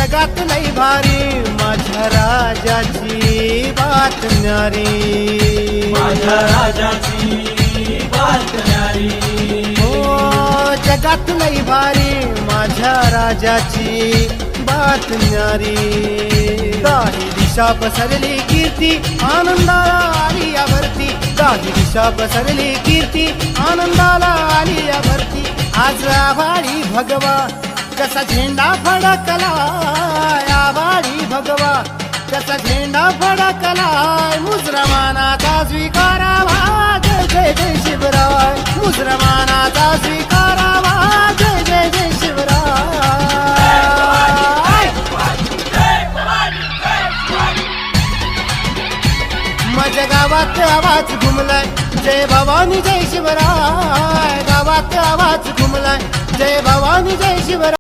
जगात लई भारी माझ्या राजाची बात न्यारी, माझ्या राजाची बात न्यारी. हो जगात लई भारी माझ्या राजाची बात न्यारी. दाही दिशा पसरली कीर्ती आनंदाला आली या भरती, दाही दिशा पसरली कीर्ती आनंदाला आली या भरती. आज आभाळी भगवा कसा झेंडा फडकला, आभाळी भगवा कसा झेंडा फडकला. मुसलमानाचा स्वीकारावा जय जय जय शिवराय, मुसलमानाचा स्वीकारावा जय जय जय शिवराय. माझ्या गावात आवाज घुमलाय जय भवानी जय शिवराय, गावात आवाज घुमलाय जय भवानी जय शिवराय.